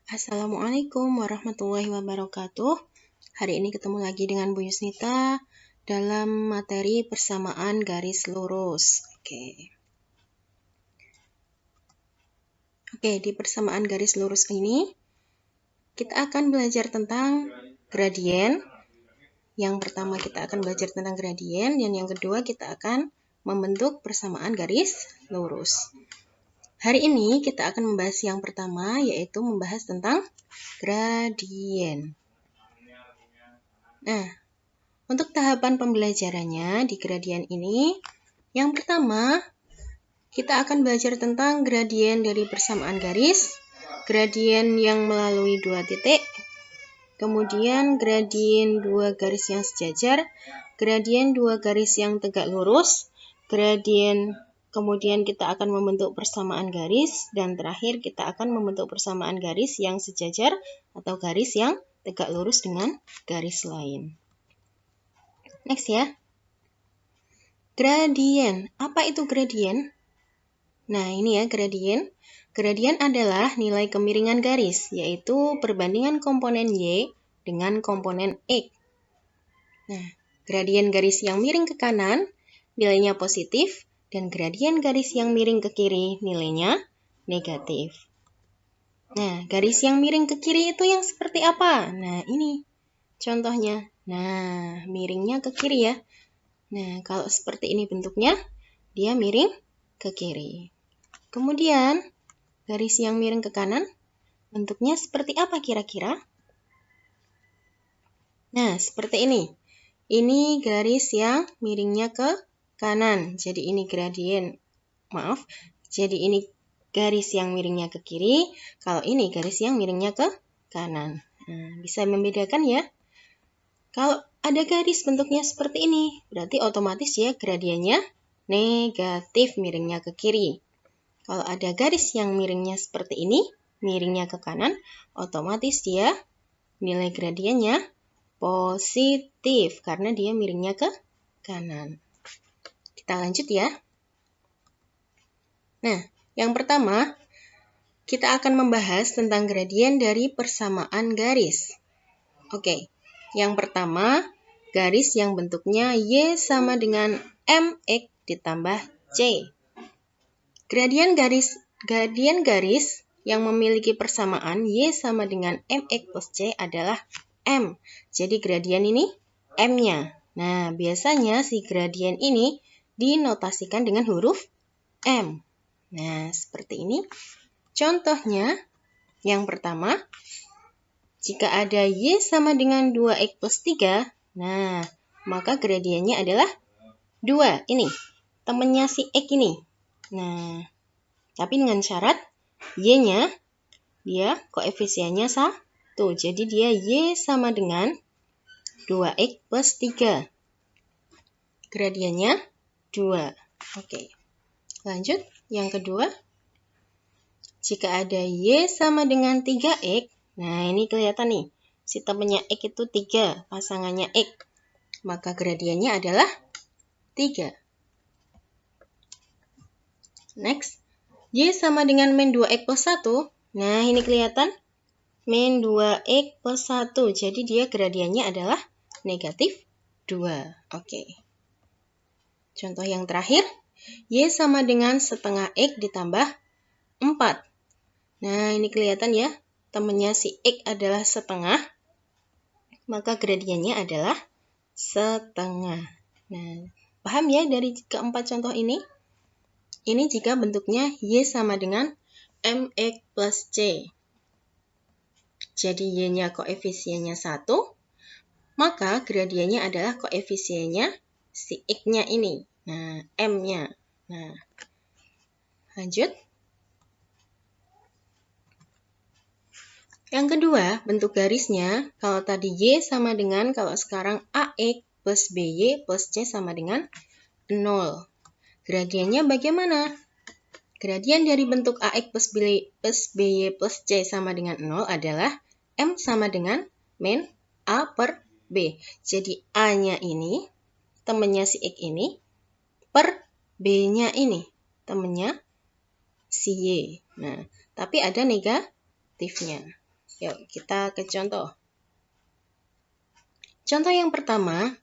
Assalamualaikum warahmatullahi wabarakatuh. Hari ini ketemu lagi dengan Bu Yusnita dalam materi persamaan garis lurus. Oke, di persamaan garis lurus ini kita akan belajar tentang gradien. Yang pertama kita akan belajar tentang gradien, dan yang kedua kita akan membentuk persamaan garis lurus. Hari ini kita akan membahas yang pertama, yaitu membahas tentang gradien. Nah, untuk tahapan pembelajarannya di gradien ini, yang pertama kita akan belajar tentang gradien dari persamaan garis, gradien yang melalui dua titik, kemudian gradien dua garis yang sejajar, gradien dua garis yang tegak lurus, kemudian kita akan membentuk persamaan garis, dan terakhir kita akan membentuk persamaan garis yang sejajar atau garis yang tegak lurus dengan garis lain. Next ya. Gradien. Apa itu gradien? Nah, ini ya gradien. Gradien adalah nilai kemiringan garis, yaitu perbandingan komponen Y dengan komponen X. Nah, gradien garis yang miring ke kanan nilainya positif, dan gradien garis yang miring ke kiri nilainya negatif. Nah, garis yang miring ke kiri itu yang seperti apa? Nah, ini contohnya. Nah, miringnya ke kiri ya. Nah, kalau seperti ini bentuknya, dia miring ke kiri. Kemudian, garis yang miring ke kanan, bentuknya seperti apa kira-kira? Nah, seperti ini. Ini garis yang miringnya ke kanan. Jadi ini Jadi ini garis yang miringnya ke kiri. Kalau ini garis yang miringnya ke kanan. Nah, bisa membedakan ya. Kalau ada garis bentuknya seperti ini, berarti otomatis ya gradiennya negatif, miringnya ke kiri. Kalau ada garis yang miringnya seperti ini, miringnya ke kanan, otomatis dia nilai gradiennya positif karena dia miringnya ke kanan. Kita lanjut ya. Nah, yang pertama kita akan membahas tentang gradien dari persamaan garis. Oke, yang pertama garis yang bentuknya Y sama dengan MX ditambah C. Gradien garis yang memiliki persamaan Y sama dengan MX plus C adalah M. Jadi gradien ini M-nya. Nah, biasanya si gradien ini dinotasikan dengan huruf M. Nah, seperti ini. Contohnya, yang pertama, jika ada Y sama dengan 2X plus 3, nah, maka gradiennya adalah 2. Ini, temannya si X ini. Nah, tapi dengan syarat Y-nya, dia koefisiennya 1. Jadi dia Y sama dengan 2X plus 3. Gradiennya 2. Oke. Lanjut, yang kedua. Jika ada Y sama dengan 3X, nah ini kelihatan nih. Si temannya X itu 3, pasangannya X. Maka gradiennya adalah 3. Next, Y sama dengan min 2X plus 1. Nah, ini kelihatan min 2X plus 1. Jadi dia gradiennya adalah negatif 2. Oke. Contoh yang terakhir, Y sama dengan setengah X ditambah 4. Nah, ini kelihatan ya, temannya si X adalah setengah, maka gradiennya adalah setengah. Nah, paham ya dari keempat contoh ini? Ini jika bentuknya Y sama dengan MX plus C. Jadi Y-nya koefisiennya 1, maka gradiennya adalah koefisiennya si X-nya ini. Nah, M-nya. Nah, lanjut. Yang kedua, bentuk garisnya, kalau tadi Y sama dengan, kalau sekarang AX plus BY plus C sama dengan 0. Gradiennya bagaimana? Gradien dari bentuk AX plus BY plus C sama dengan 0 adalah M sama dengan min A per B. Jadi A-nya ini, temannya si X ini, per B-nya ini, temannya si Y. Nah, tapi ada negatifnya. Yuk, kita ke contoh. Contoh yang pertama,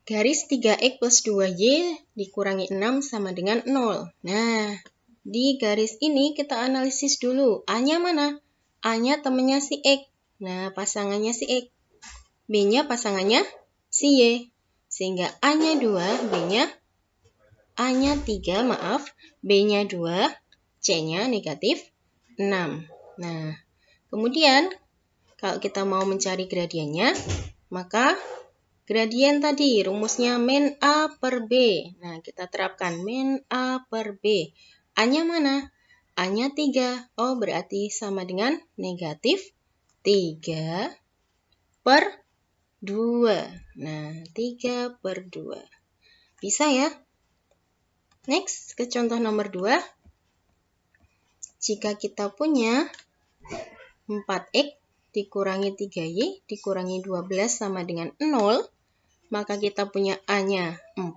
garis 3X plus 2Y dikurangi 6 sama dengan 0. Nah, di garis ini kita analisis dulu. A-nya mana? A-nya temannya si X. Nah, pasangannya si X. B-nya pasangannya si Y. Sehingga A-nya 2, A-nya 3, B-nya 2, C-nya negatif 6. Nah, kemudian kalau kita mau mencari gradiennya, maka gradien tadi rumusnya min A per B. Nah, kita terapkan min A per B. A-nya mana? A-nya 3. Oh, berarti sama dengan negatif 3 per 2. Nah, 3 per 2. Bisa ya? Next, ke contoh nomor 2. Jika kita punya 4X dikurangi 3Y dikurangi 12 sama dengan 0, maka kita punya A-nya 4,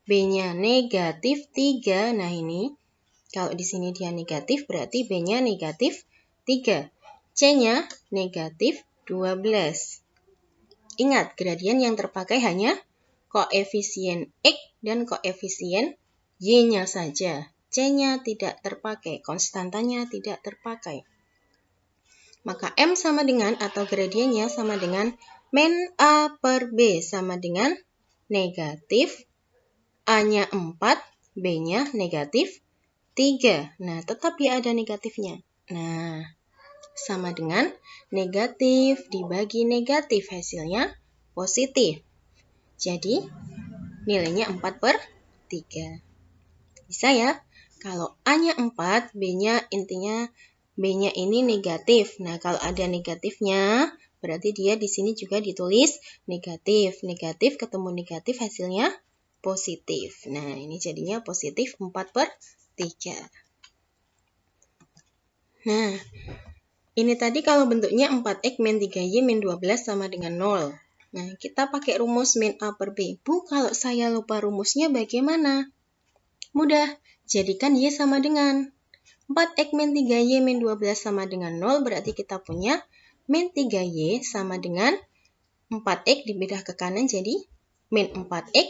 B-nya negatif 3. Nah ini, kalau di sini dia negatif, berarti B-nya negatif 3. C-nya negatif 12. Ingat, gradien yang terpakai hanya koefisien X dan koefisien Y-nya saja. C-nya tidak terpakai, konstantanya tidak terpakai. Maka M sama dengan atau gradiennya sama dengan min A per B sama dengan negatif A-nya 4, B-nya negatif 3. Nah, tetap dia ada negatifnya. Nah, sama dengan negatif dibagi negatif, hasilnya positif. Jadi, nilainya 4 per 3. Bisa ya? Kalau A-nya 4, B-nya intinya B-nya ini negatif. Nah, kalau ada negatifnya, berarti dia di sini juga ditulis negatif. Negatif ketemu negatif hasilnya positif. Nah, ini jadinya positif 4 per 3. Nah, ini tadi kalau bentuknya 4X min 3Y min 12 sama dengan 0. Nah, kita pakai rumus min A per B. Bu, kalau saya lupa rumusnya bagaimana? Mudah, jadikan Y sama dengan 4X min 3Y min 12 sama dengan 0, berarti kita punya min 3Y sama dengan 4X dipindah ke kanan jadi min 4X,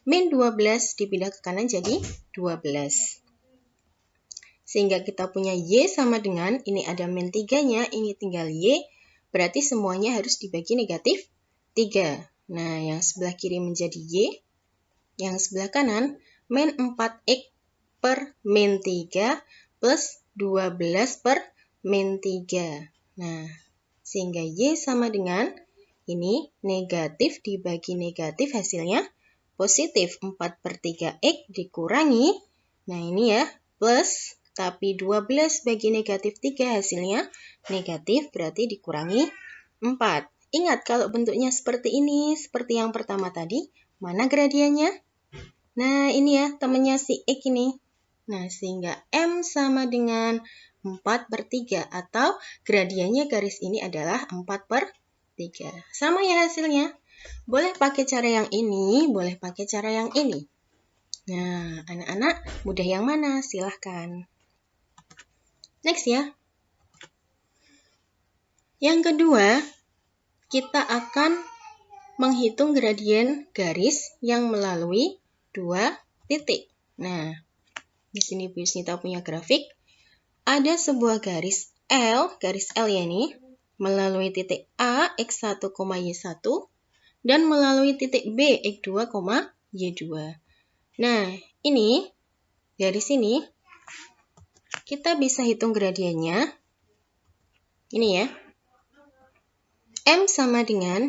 min 12 dipindah ke kanan jadi 12. Sehingga kita punya Y sama dengan, ini ada min 3-nya, ini tinggal Y, berarti semuanya harus dibagi negatif 3. Nah, yang sebelah kiri menjadi Y, yang sebelah kanan min 4X per min 3 plus 12 per min 3. Nah, sehingga Y sama dengan ini negatif dibagi negatif hasilnya positif 4 per 3X dikurangi. Nah, ini ya plus, tapi 12 bagi negatif 3 hasilnya negatif berarti dikurangi 4. Ingat kalau bentuknya seperti ini, seperti yang pertama tadi, mana gradiennya? Nah, ini ya temannya si X ini. Nah, sehingga M sama dengan 4 per 3 atau gradiennya garis ini adalah 4 per 3. Sama ya hasilnya. Boleh pakai cara yang ini, boleh pakai cara yang ini. Nah, anak-anak mudah yang mana? Silahkan. Next ya. Yang kedua, kita akan menghitung gradien garis yang melalui 2 titik. Nah, di sini Bu Yusnita punya grafik. Ada sebuah garis L ya ini, melalui titik A, X1, Y1, dan melalui titik B, X2, Y2. Nah, ini, garis ini, kita bisa hitung gradiennya. Ini ya. M sama dengan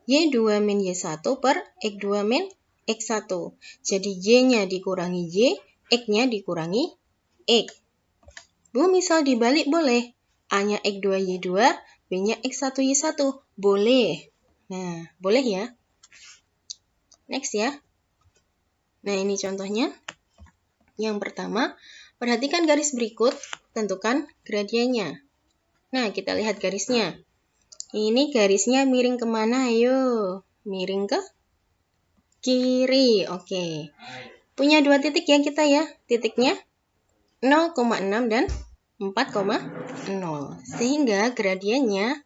Y2 min Y1 per X2 min X1. Jadi Y-nya dikurangi Y, X-nya dikurangi X. Bu, misal dibalik boleh. A-nya X2, Y2, B-nya X1, Y1. Boleh. Nah, boleh ya. Next ya. Nah, ini contohnya. Yang pertama, perhatikan garis berikut, tentukan gradiennya. Nah, kita lihat garisnya. Ini garisnya miring kemana? Ayo, miring ke kiri. Oke. Punya 2 titik ya kita ya. Titiknya 0,6 dan 4,0. Sehingga gradiennya,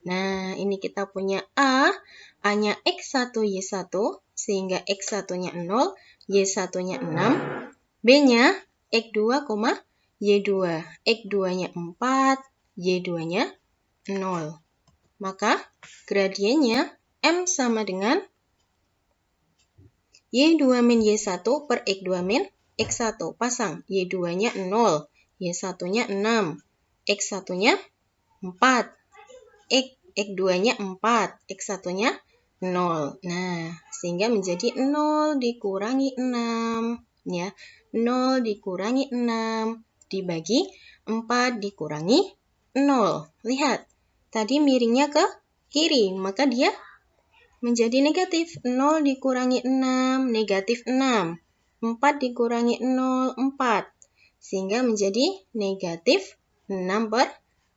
nah ini kita punya A-nya X1, Y1, sehingga X1-nya 0, Y1-nya 6, B-nya X2, Y2, X2-nya 4, Y2-nya 0. Maka gradiennya M sama dengan Y2 min Y1 per X2 min X1. Pasang Y2-nya 0, Y1-nya 6, X1-nya 4, X2-nya 4, X1-nya 0. Nah, sehingga menjadi 0 dikurangi 6. Ya, 0 dikurangi 6 dibagi 4 dikurangi 0. Lihat, tadi miringnya ke kiri, maka dia menjadi negatif. 0 dikurangi 6, negatif 6. 4 dikurangi 0, 4. Sehingga menjadi negatif 6 per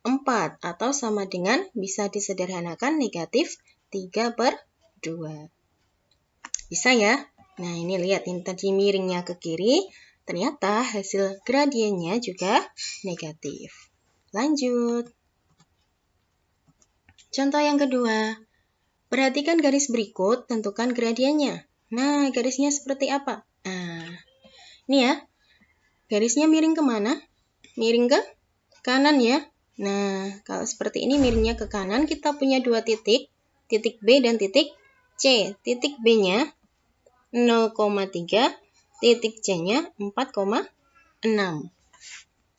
4. Atau sama dengan, bisa disederhanakan negatif 3 per 2. Bisa ya? Nah, ini lihat, ini tadi miringnya ke kiri. Ternyata hasil gradiennya juga negatif. Lanjut. Contoh yang kedua. Perhatikan garis berikut, tentukan gradiennya. Nah, garisnya seperti apa? Nah, ini ya. Garisnya miring kemana? Miring ke kanan ya. Nah, kalau seperti ini miringnya ke kanan, kita punya dua titik. Titik B dan titik C. Titik B-nya 0,3, titik C-nya 4,6.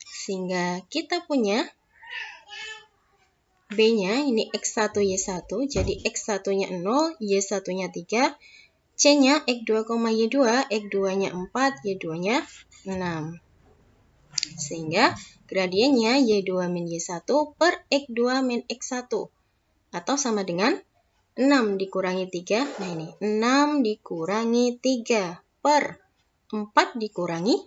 Sehingga kita punya B-nya ini X1, Y1, jadi X1-nya 0, Y1-nya 3, C-nya X2, Y2, X2-nya 4, Y2-nya 6. Sehingga gradiennya Y2 min Y1 per X2 min X1. Atau sama dengan 6 dikurangi 3, nah ini 6 dikurangi 3 per 4 dikurangi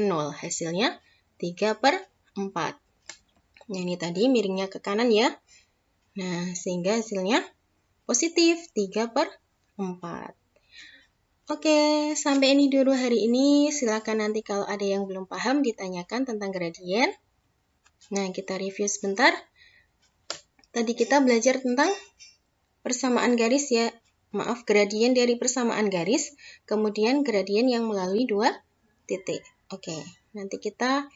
0. Hasilnya 3 per 4. Nah, ini tadi miringnya ke kanan ya. Nah, sehingga hasilnya positif 3 per 4. Oke, sampai ini dulu hari ini. Silakan nanti kalau ada yang belum paham ditanyakan tentang gradien. Nah, kita review sebentar. Tadi kita belajar tentang persamaan garis ya. Maaf, gradien dari persamaan garis, kemudian gradien yang melalui dua titik. Oke, nanti kita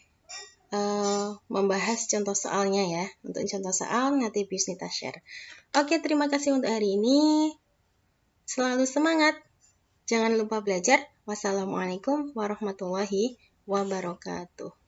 membahas contoh soalnya ya. Untuk contoh soal nanti Bisnita share. Oke, terima kasih untuk hari ini. Selalu semangat. Jangan lupa belajar. Wassalamualaikum warahmatullahi wabarakatuh.